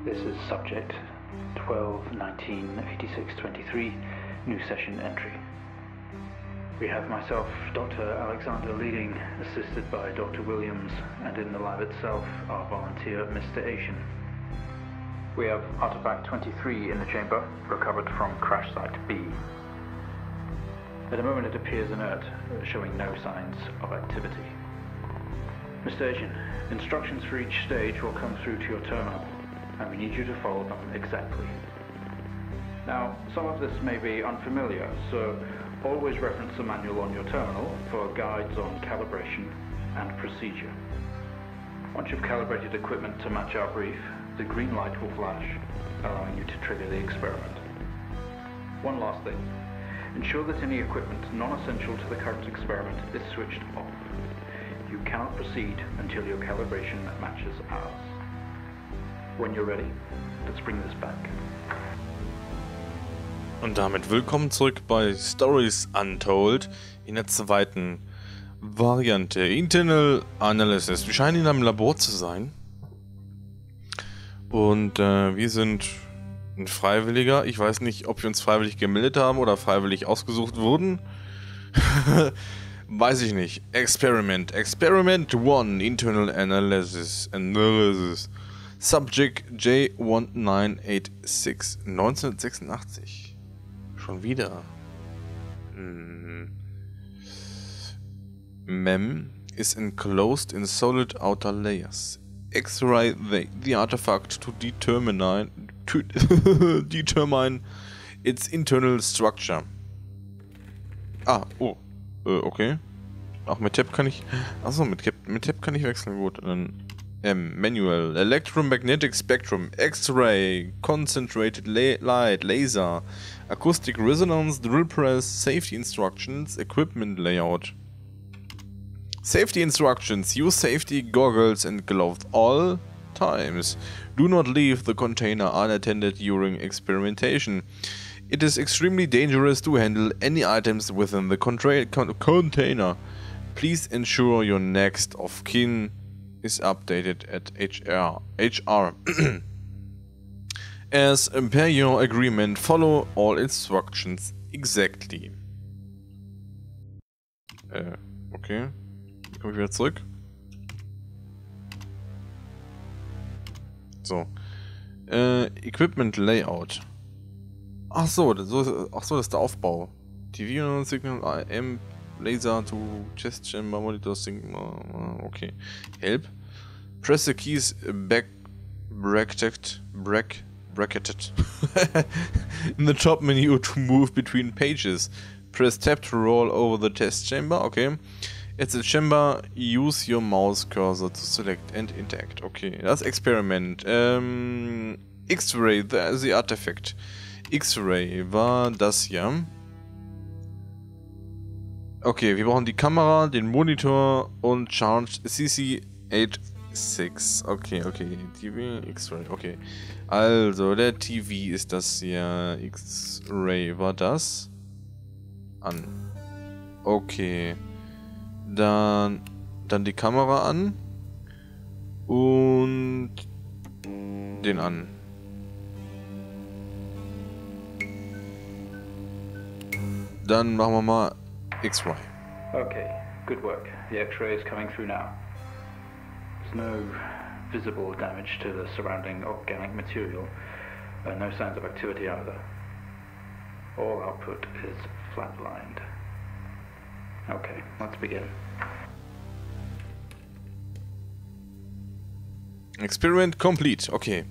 This is subject 12/19/86/23, new session entry. We have myself, Dr. Alexander leading, assisted by Dr. Williams, and in the lab itself, our volunteer, Mr. Asian. We have artifact 23 in the chamber, recovered from crash site B. At the moment it appears inert, showing no signs of activity. Mr. Asian, instructions for each stage will come through to your terminal, and we need you to follow them exactly. Now, some of this may be unfamiliar, so always reference the manual on your terminal for guides on calibration and procedure. Once you've calibrated equipment to match our brief, the green light will flash, allowing you to trigger the experiment. One last thing. Ensure that any equipment non-essential to the current experiment is switched off. You cannot proceed until your calibration matches ours. When you're ready, let's bring this back. Und damit willkommen zurück bei Stories Untold in der zweiten Variante. Internal Analysis. Wir scheinen in einem Labor zu sein. Und wir sind ein Freiwilliger. Ich weiß nicht, ob wir uns freiwillig gemeldet haben oder freiwillig ausgesucht wurden. Weiß ich nicht. Experiment 1. Internal Analysis. Subject J1986. 1986. Schon wieder. Mem is enclosed in solid outer layers. X-ray the artifact to determine its internal structure. Okay. Ach, mit Tab kann ich... Achso, mit Tab kann ich wechseln, gut. Dann Manual, Electromagnetic Spectrum, X-ray, Concentrated Light, Laser, Acoustic Resonance, Drill Press, Safety Instructions, Equipment Layout. Safety Instructions, use safety goggles and gloves all times. Do not leave the container unattended during experimentation. It is extremely dangerous to handle any items within the container. Please ensure your next of kin is updated at HR. As per your agreement, follow all instructions exactly. Okay. Komme ich wieder zurück. So. Equipment Layout. Ach so, das ist der Aufbau. TV Signal AM Laser to Chest Chamber Monitor Signal. Okay. Help. Press the keys bracketed in the top menu to move between pages. Press tab to roll over the test chamber. Okay. At the chamber, use your mouse cursor to select and interact. Okay. Das Experiment. X-ray, the artifact. X-ray war das hier. Okay, wir brauchen die Kamera, den Monitor und Charge CC86. Okay. TV, X-Ray, okay. Also, der TV ist das hier. X-Ray war das. An. Okay. Dann die Kamera an. Und den an. Dann machen wir mal X-Ray. Okay, good work. The X-ray is coming through now. There's no visible damage to the surrounding organic material, and no signs of activity either. All output is flatlined. Okay, let's begin. Experiment complete. Okay.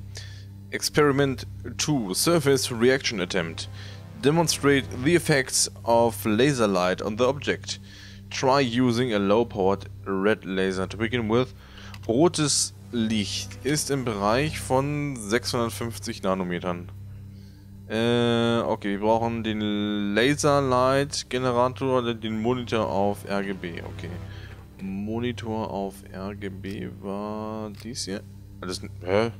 Experiment 2. Surface reaction attempt. Demonstrate the effects of laser light on the object. Try using a low-powered red laser to begin with. Rotes Licht ist im Bereich von 650 Nanometern. Okay, wir brauchen den Laserlight-Generator, den Monitor auf RGB. Okay. Monitor auf RGB war dies hier. Das, hä?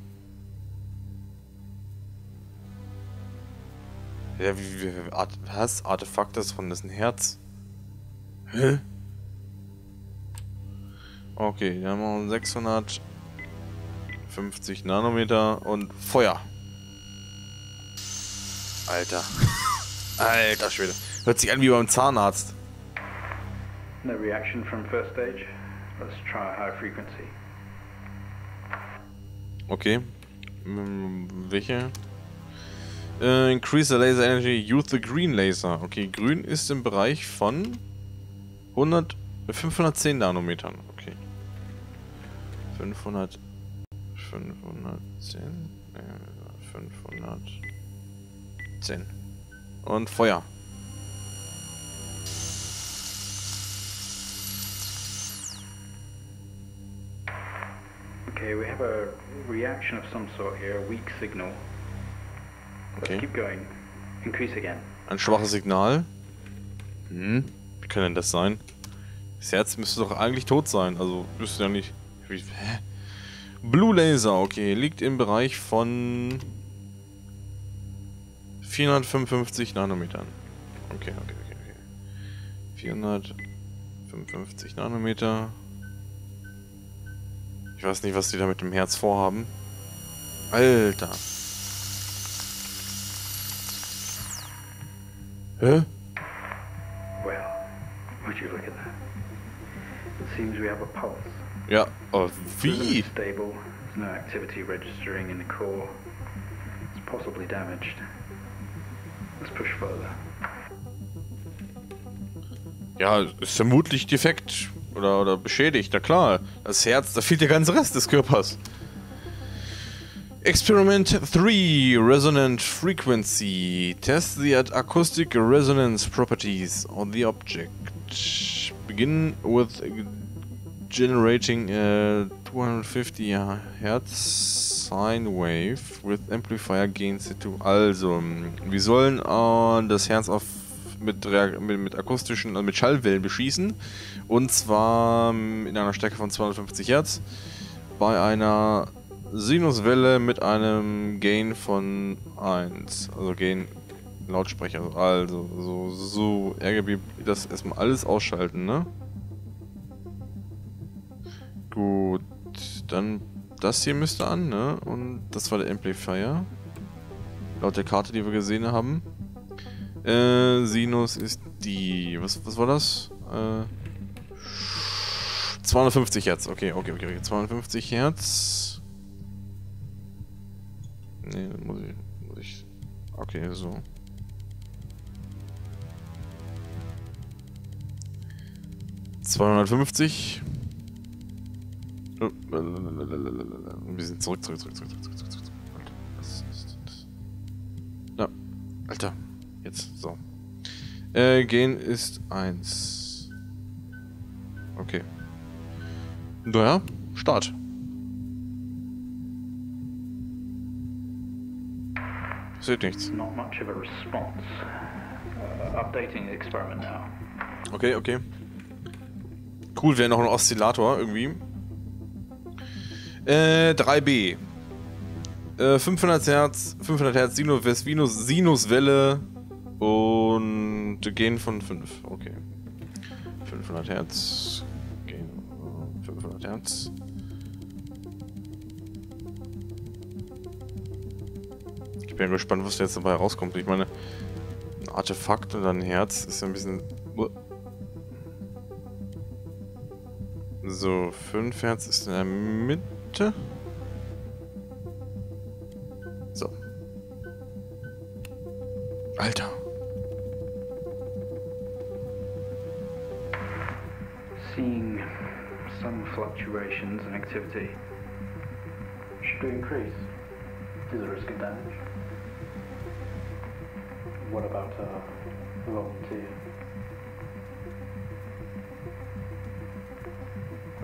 Ja, was? Artefakt ist von dessen Herz? Hä? Okay, dann haben wir 650 Nanometer und Feuer. Alter. Alter Schwede. Hört sich an wie beim Zahnarzt. No reaction from first stage. Let's try high frequency. Okay. Welche? Increase the laser energy, use the green laser. Okay, grün ist im Bereich von 510 Nanometern. Okay. 510. 510. Und Feuer. Okay, we have a reaction of some sort here, a weak signal. Let's keep going. Increase again. Ein schwaches Signal. Wie kann denn das sein? Das Herz müsste doch eigentlich tot sein. Also müsste ja nicht. Hä? Blue Laser, okay. Liegt im Bereich von 455 Nanometern. Okay. 455 Nanometer. Ich weiß nicht, was die da mit dem Herz vorhaben. Alter. Hä? Well, would you look at that? It seems we have a pulse. Ja, aber wie? It's stable. There's no activity registering in the core. It's possibly damaged. Let's push further. Ja, ist vermutlich defekt oder beschädigt, na klar. Das Herz, da fehlt der ganze Rest des Körpers. Experiment 3, Resonant Frequency. Test the acoustic resonance properties of the object. Begin with generating a 250 Hertz sine wave with amplifier gain set2. Also, wir sollen das Herz mit akustischen, also mit Schallwellen beschießen. Und zwar in einer Stärke von 250 Hertz. Bei einer Sinuswelle mit einem Gain von 1. Also Gain Lautsprecher. Also so RGB, das erstmal alles ausschalten, ne? Gut, dann das hier müsste an, ne? Und das war der Amplifier. Laut der Karte, die wir gesehen haben. Sinus ist die. Was war das? 250 Hertz. Okay. 250 Hertz. Ne, muss ich. Okay, so. $250. Wir sind zurück. Was ist das? Na, Alter. Jetzt, so. Gain ist 1. Okay. Naja, Start. Passiert nichts. Not much of a response. Updating the experiment now. Okay. Cool, wäre noch ein Oszillator irgendwie. 3B. 500 Hertz Sinuswelle und Gain von 5. Okay. 500 Hertz. Gain 500 Hertz. Ich bin gespannt, was jetzt dabei rauskommt. Ich meine, ein Artefakt und ein Herz ist ja ein bisschen... So, 5 Hertz ist in der Mitte. So. Alter. Seeing some fluctuations in activity. to increase. Is the risk of damage? What about volunteer?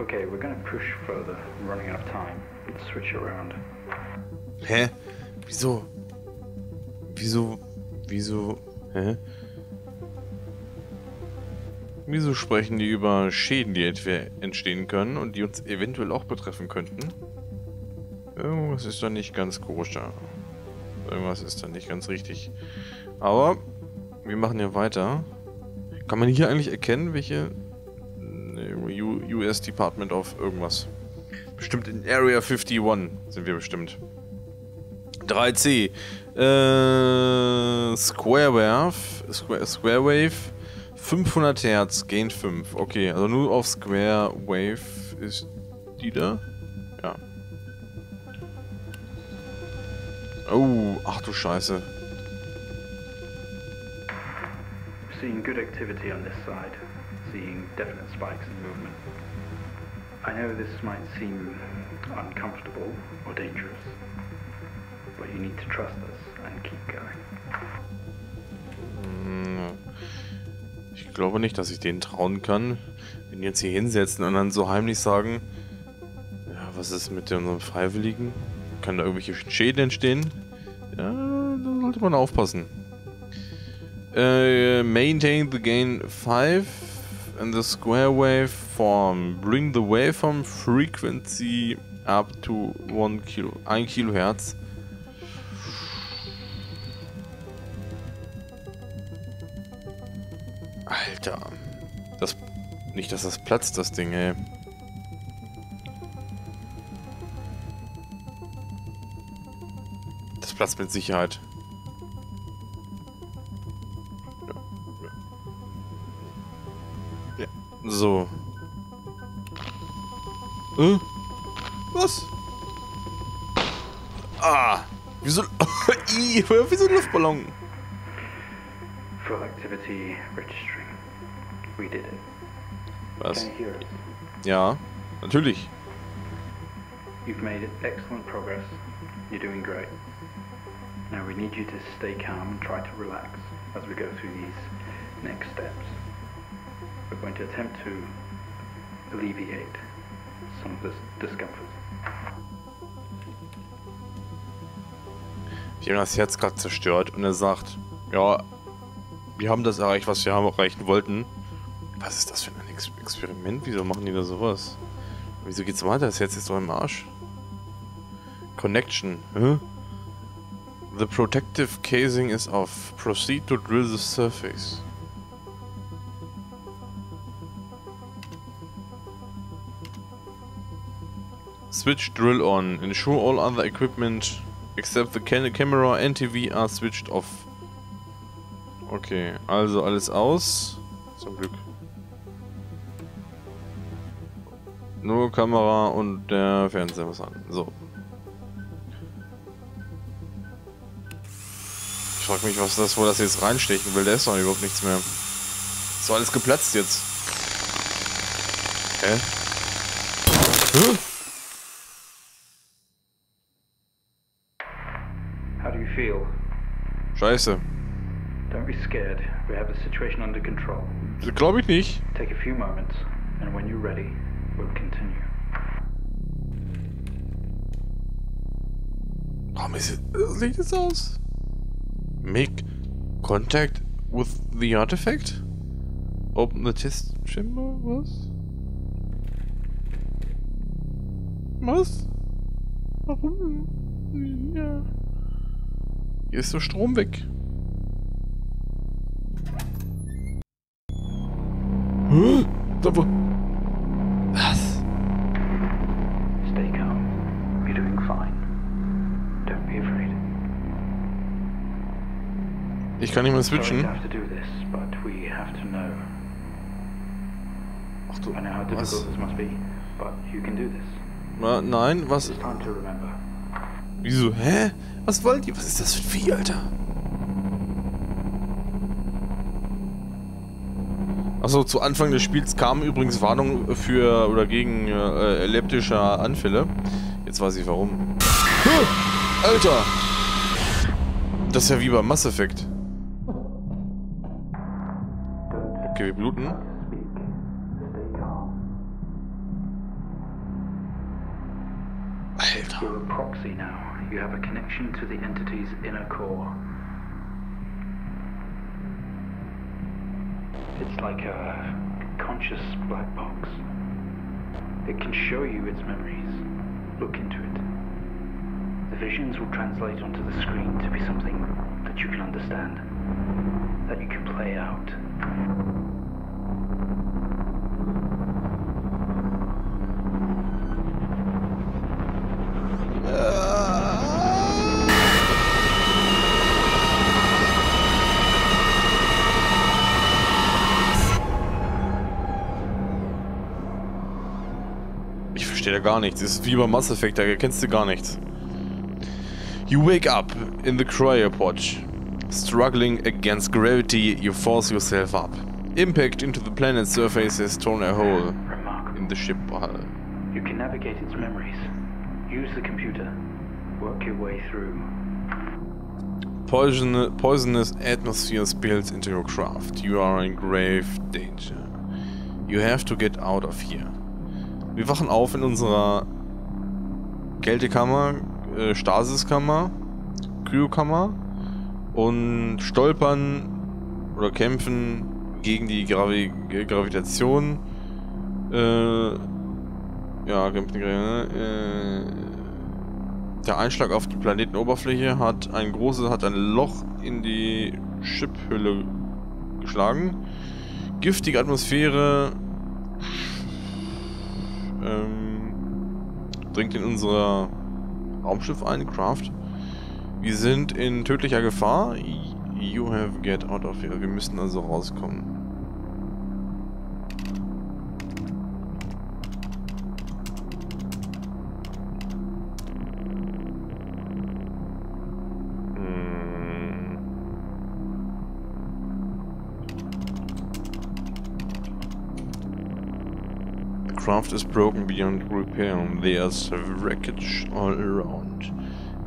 Okay, we're gonna push further. I'm running out of time. Let's switch around. Hä? Wieso? Hä? Wieso sprechen die über Schäden, die etwa entstehen können und die uns eventuell auch betreffen könnten? Irgendwas ist da nicht ganz koscher. Irgendwas ist da nicht ganz richtig. Aber wir machen ja weiter. Kann man hier eigentlich erkennen, welche... US Department of irgendwas. Bestimmt in Area 51 sind wir bestimmt. 3C. Square Wave 500 Hertz, Gain 5. Okay, also nur auf Square Wave ist die da? Ja. Oh, ach du Scheiße. Seeing good activity on this side. Seeing definite spikes in movement. I know this might seem uncomfortable or dangerous, but you need to trust us and keep going. Ich glaube nicht, dass ich denen trauen kann, wenn die jetzt hier hinsetzen und dann so heimlich sagen, ja, was ist mit unseren Freiwilligen? Kann da irgendwelche Schäden entstehen? Ja, da sollte man aufpassen. Maintain the gain 5 in the square wave form. Bring the waveform frequency up to 1 Kilohertz. Alter. Nicht, dass das platzt, das Ding, ey. Das platzt mit Sicherheit. Ja. So. Was? Ah! Wieso... Wieso ein Luftballon? Full activity registering. We did it. Was? Can you hear us? Ja, natürlich. You've made excellent progress. You're doing great. Now we need you to stay calm and try to relax as we go through these next steps. We're going to attempt to alleviate some of this discomfort. Wir haben das Herz gerade zerstört und er sagt, ja, wir haben das erreicht, was wir erreichen wollten. Was ist das für ein Experiment? Wieso machen die da sowas? Wieso geht's weiter? Das Herz ist doch im Arsch. Connection. Hä? The protective casing is off. Proceed to drill the surface. Switch drill on. Ensure all other equipment except the camera and TV are switched off. Okay, also alles aus. Zum Glück. Nur Kamera und der Fernseher muss an. So. Ich frage mich, was das, wo das jetzt reinstechen will. Da ist doch überhaupt nichts mehr. Ist doch alles geplatzt jetzt. Hä? How do you feel? Scheiße. Don't be scared. We have the situation under control. Glaube ich nicht. Take a few moments, and when you're ready, we'll continue. Warum sieht das aus? Make contact with the artifact? Open the test chamber? Was? Was? Warum? Ja. Hier ist so Strom weg. Was? Stay calm. You're doing fine. Don't be afraid. Ich kann nicht mehr Sorry switchen. to have to do this, but we have to know. Ach du, I know how was? difficult this must be, but you can do this. Nein, was? It's time to remember. Wieso? Hä? Was wollt ihr? Was ist das für ein Vieh, Alter? Achso, zu Anfang des Spiels kamen übrigens Warnungen für oder gegen epileptische Anfälle. Jetzt weiß ich warum. Alter! Das ist ja wie beim Mass Effect. Okay, wir bluten. Alter. You're a proxy now. You have a connection to the entity's inner core. It's like a conscious black box. It can show you its memories. Look into it. The visions will translate onto the screen to be something that you can understand, that you can play out. Ich verstehe da gar nichts. Das ist wie beim Mass Effect, da erkennst du gar nichts. You wake up in the cryopod. Struggling against gravity, you force yourself up. Impact into the planet's surface has torn a hole in the ship hull. You can navigate its memories. Use the computer. Work your way through. Poisonous atmosphere spills into your craft. You are in grave danger. You have to get out of here. Wir wachen auf in unserer Kältekammer, Stasiskammer, Kryokammer und stolpern oder kämpfen gegen die Gravitation. Ja, der Einschlag auf die Planetenoberfläche hat ein Loch in die Chip-Hülle geschlagen. Giftige Atmosphäre dringt in unser Raumschiff ein, Craft. Wir sind in tödlicher Gefahr. You have get out of here. Wir müssen also rauskommen. The craft is broken beyond repair. There's wreckage all around.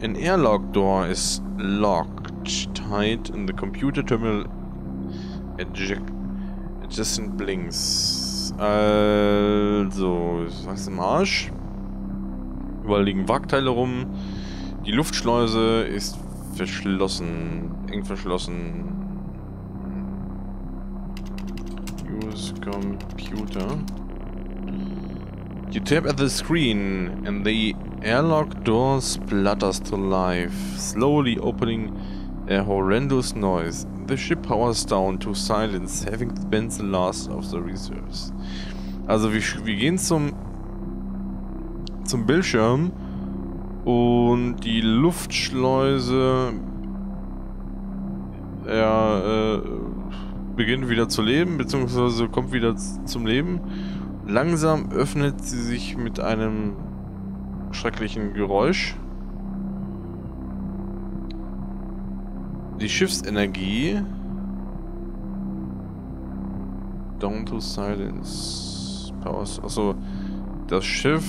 An airlock door is locked tight in the computer terminal adjacent blinks. Also, was im Arsch? Überall liegen Wrackteile rum. Die Luftschleuse ist verschlossen. Eng verschlossen. Use computer. You tap at the screen and the airlock door splutters to life, slowly opening a horrendous noise. The ship powers down to silence, having spent the last of the reserves. Also wir gehen zum Bildschirm und die Luftschleuse beginnt wieder zu leben, beziehungsweise kommt wieder zum Leben. Langsam öffnet sie sich mit einem schrecklichen Geräusch. Die Schiffsenergie down to silence powers. Also das Schiff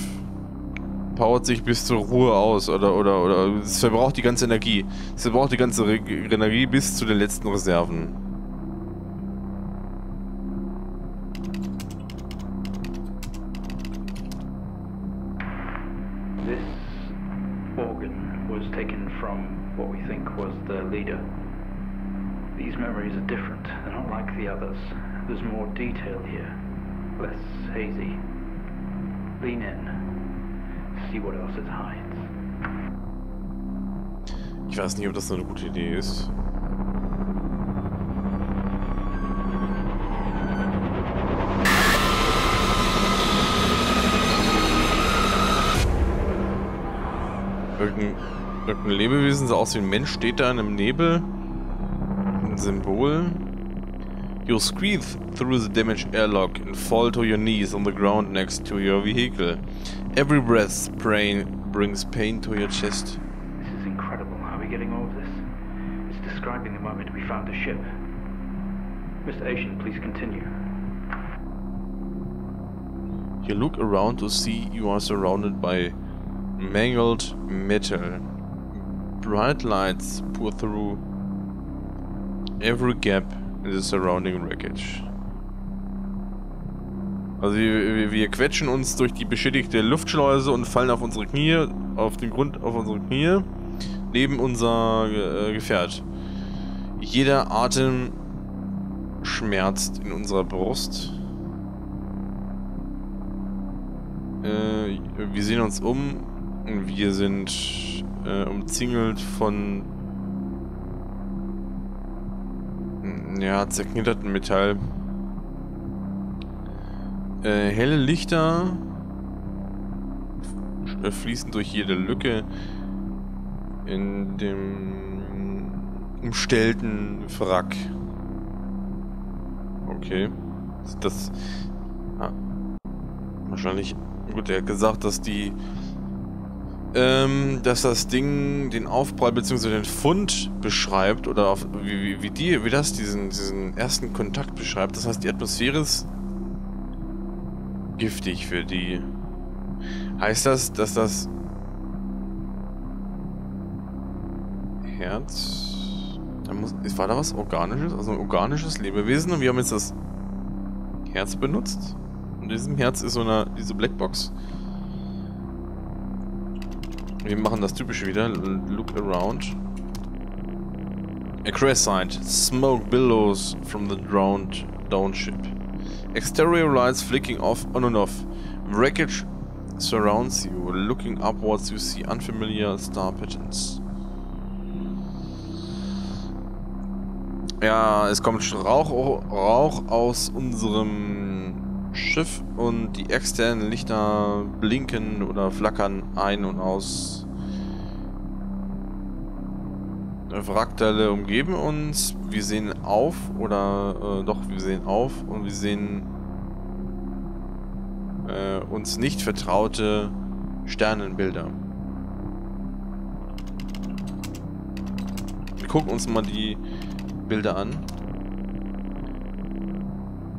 powert sich bis zur Ruhe aus oder es verbraucht die ganze Energie. Es verbraucht die ganze Energie bis zu den letzten Reserven. What we think was the leader. These memories are different. They're not like the others. There's more detail here. Less hazy. Lean in. See what else it hides. Ich weiß nicht, ob das eine gute Idee ist. Irgendein Lebewesen, so aus wie ein Mensch, steht da in einem Nebel. Ein Symbol. You squeeze through the damaged airlock and fall to your knees on the ground next to your vehicle. Every breath brings pain to your chest. This is incredible. How are we getting all of this? It's describing the moment we found the ship. Mr. Asian, please continue. You look around to see you are surrounded by Mangled metal. Bright lights pour through every gap in the surrounding wreckage. Also wir quetschen uns durch die beschädigte Luftschleuse und fallen auf unsere Knie, auf den Grund auf unsere Knie, neben unser Gefährt. Jeder Atem schmerzt in unserer Brust. Wir sehen uns um und wir sind umzingelt von ja, zerknittertem Metall. Helle Lichter fließen durch jede Lücke in dem umstellten Wrack. Okay. Das... Ah, wahrscheinlich... Gut, er hat gesagt, dass die... dass das Ding den Aufprall bzw. den Fund beschreibt oder auf, wie das diesen ersten Kontakt beschreibt. Das heißt, die Atmosphäre ist giftig für die. Heißt das, dass das Herz... war da was Organisches? Also ein organisches Lebewesen und wir haben jetzt das Herz benutzt. Und in diesem Herz ist so diese Blackbox. Wir machen das Typische wieder. Look around. A crash site. Smoke billows from the drowned down ship. Exterior lights flicking off on and off. Wreckage surrounds you. Looking upwards you see unfamiliar star patterns. Ja, es kommt Rauch aus unserem Schiff und die externen Lichter blinken oder flackern ein und aus. Wrackteile umgeben uns. Wir sehen auf oder wir sehen auf und wir sehen uns nicht vertraute Sternenbilder. Wir gucken uns mal die Bilder an.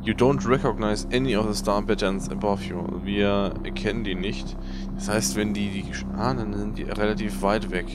You don't recognize any of the star patterns above you. Wir erkennen die nicht. Das heißt, wenn dann sind die relativ weit weg.